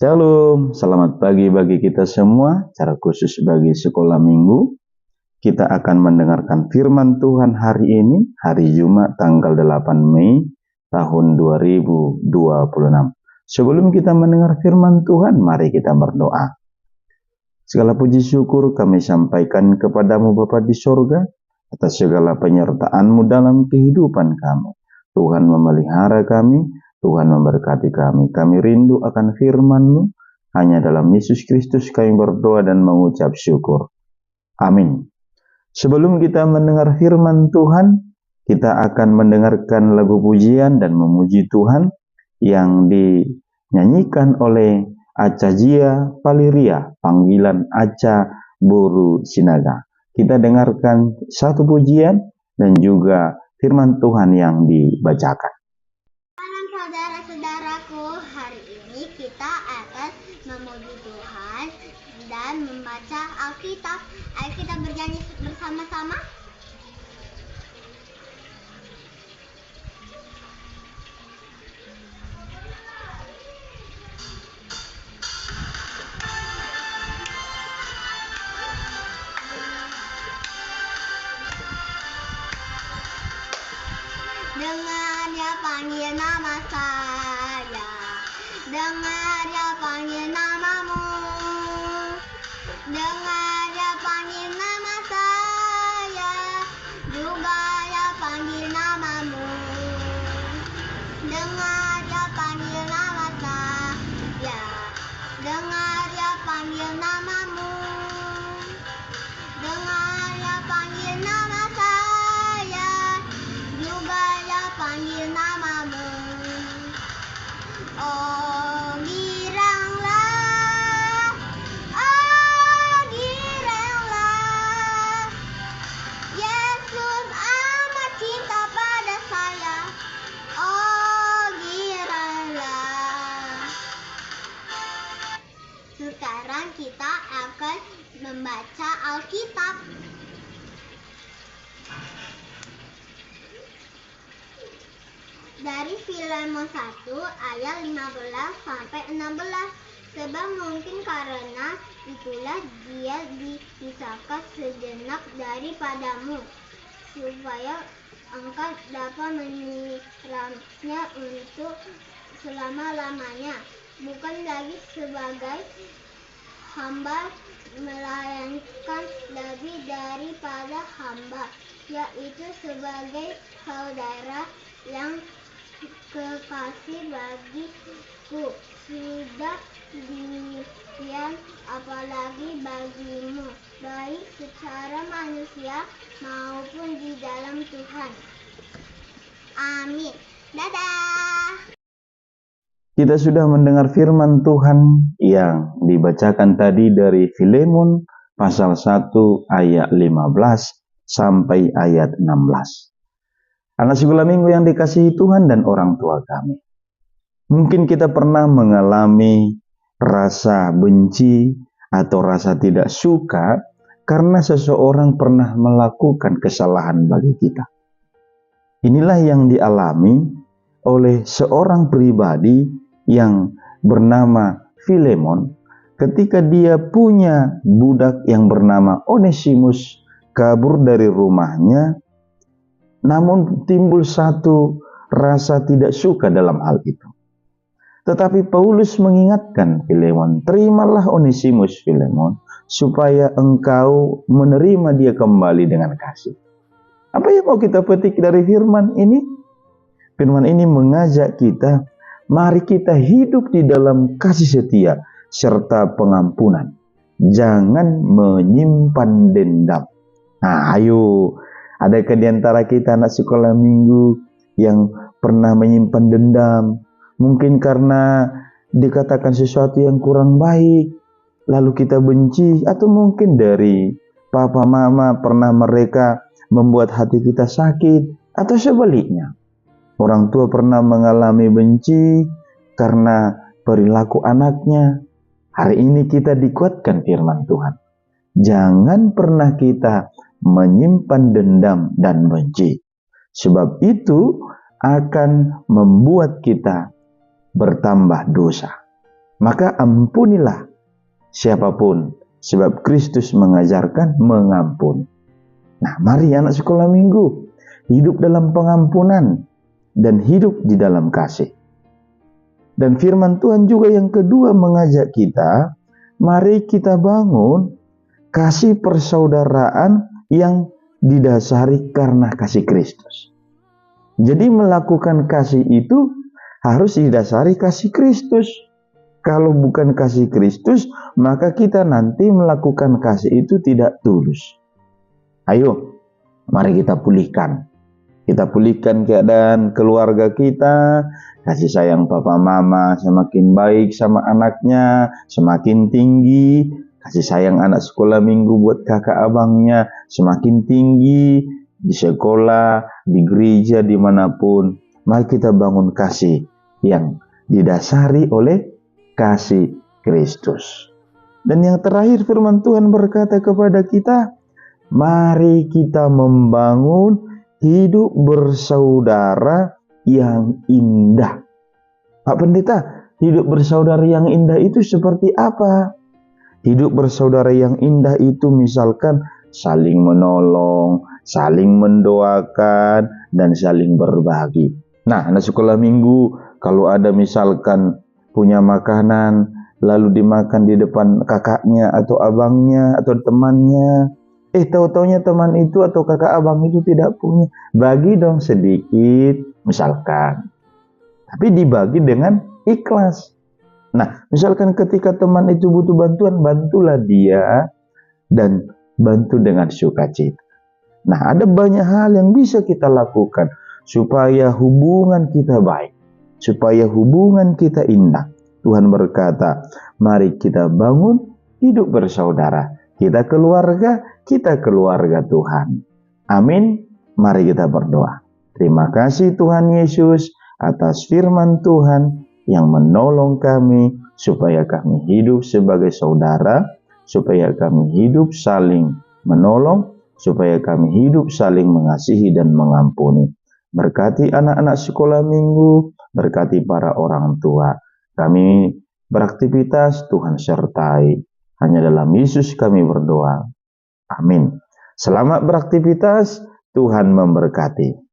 Shalom, selamat pagi bagi kita semua, secara khusus bagi sekolah minggu. Kita akan mendengarkan firman Tuhan hari ini, hari Jumat tanggal 8 Mei tahun 2026. Sebelum kita mendengar firman Tuhan, mari kita berdoa. Segala puji syukur kami sampaikan kepadamu Bapa di sorga, atas segala penyertaan-Mu dalam kehidupan kami. Tuhan memelihara kami, Tuhan memberkati kami. Kami rindu akan firman-Mu. Hanya dalam Yesus Kristus kami berdoa dan mengucap syukur. Amin. Sebelum kita mendengar firman Tuhan, kita akan mendengarkan lagu pujian dan memuji Tuhan yang dinyanyikan oleh Aca Jia Paliria, panggilan Aca Buru Sinaga. Kita dengarkan satu pujian dan juga firman Tuhan yang dibacakan. Saudara-saudaraku, hari ini kita akan memuji Tuhan dan membaca Alkitab. Ayo kita bernyanyi bersama-sama. Dengar dia panggil nama saya, dengar dia panggil namamu, dengar dia panggil nama saya, juga dia panggil namamu. Dengar dia panggil nama saya, dengar dia panggil namamu, dengar dia panggil nama saya, juga dia panggil namamu. Oh giranglah, Yesus amat cinta pada saya. Oh giranglah. Sekarang kita akan membaca Alkitab. Dari Filemon 1 ayat 15 sampai 16. Sebab mungkin karena itulah dia dipisahkan sejenak daripadamu, supaya engkau dapat menyiramnya untuk selama-lamanya, bukan lagi sebagai hamba, melainkan lebih daripada hamba, yaitu sebagai saudara yang kekasih bagiku. Sudah demikian apalagi bagimu, baik secara manusia maupun di dalam Tuhan. Amin. Dadah. Kita sudah mendengar firman Tuhan yang dibacakan tadi dari Filemon pasal 1 ayat 15 sampai ayat 16. Anak sekolah minggu yang dikasihi Tuhan dan orang tua kami. Mungkin kita pernah mengalami rasa benci atau rasa tidak suka karena seseorang pernah melakukan kesalahan bagi kita. Inilah yang dialami oleh seorang pribadi yang bernama Filemon ketika dia punya budak yang bernama Onesimus kabur dari rumahnya. Namun timbul satu rasa tidak suka dalam hal itu. Tetapi Paulus mengingatkan Filemon, terimalah Onesimus Filemon, supaya engkau menerima dia kembali dengan kasih. Apa yang mau kita petik dari firman ini? Firman ini mengajak kita, mari kita hidup di dalam kasih setia serta pengampunan. Jangan menyimpan dendam. Nah, ayo. Adakah di antara kita anak sekolah minggu yang pernah menyimpan dendam? Mungkin karena dikatakan sesuatu yang kurang baik, lalu kita benci. Atau mungkin dari papa mama pernah mereka membuat hati kita sakit. Atau sebaliknya, orang tua pernah mengalami benci karena perilaku anaknya. Hari ini kita dikuatkan firman Tuhan. Jangan pernah kita menyimpan dendam dan benci. Sebab itu akan membuat kita bertambah dosa. maka ampunilah siapapun, sebab Kristus mengajarkan mengampuni. Nah, mari anak sekolah minggu hidup dalam pengampunan dan hidup di dalam kasih. Dan firman Tuhan juga yang kedua mengajak kita, mari kita bangun kasih persaudaraan yang didasari karena kasih Kristus. Jadi melakukan kasih itu harus didasari kasih Kristus. Kalau bukan kasih Kristus, maka kita nanti melakukan kasih itu tidak tulus. Ayo, mari kita pulihkan. Kita pulihkan keadaan keluarga kita, kasih sayang papa mama semakin baik sama anaknya, semakin tinggi, kasih sayang anak sekolah minggu buat kakak abangnya semakin tinggi, di sekolah, di gereja, dimanapun. Mari kita bangun kasih yang didasari oleh kasih Kristus. Dan yang terakhir firman Tuhan berkata kepada kita, mari kita membangun hidup bersaudara yang indah. Pak Pendeta, hidup bersaudara yang indah itu seperti apa? Hidup bersaudara yang indah itu misalkan saling menolong, saling mendoakan, dan saling berbagi. Nah, anak sekolah minggu, kalau ada misalkan punya makanan, lalu dimakan di depan kakaknya atau abangnya atau temannya, tahu-taunya teman itu atau kakak abang itu tidak punya, bagi dong sedikit misalkan, tapi dibagi dengan ikhlas. Nah, misalkan ketika teman itu butuh bantuan, bantulah dia dan bantu dengan sukacita. Nah, ada banyak hal yang bisa kita lakukan supaya hubungan kita baik, supaya hubungan kita indah. Tuhan berkata, mari kita bangun hidup bersaudara. Kita keluarga Tuhan. Amin. Mari kita berdoa. Terima kasih Tuhan Yesus atas firman Tuhan yang menolong kami supaya kami hidup sebagai saudara, supaya kami hidup saling menolong, supaya kami hidup saling mengasihi dan mengampuni. Berkati anak-anak sekolah minggu, berkati para orang tua. Kami beraktivitas, Tuhan sertai. Hanya dalam Yesus kami berdoa. Amin. Selamat beraktivitas, Tuhan memberkati.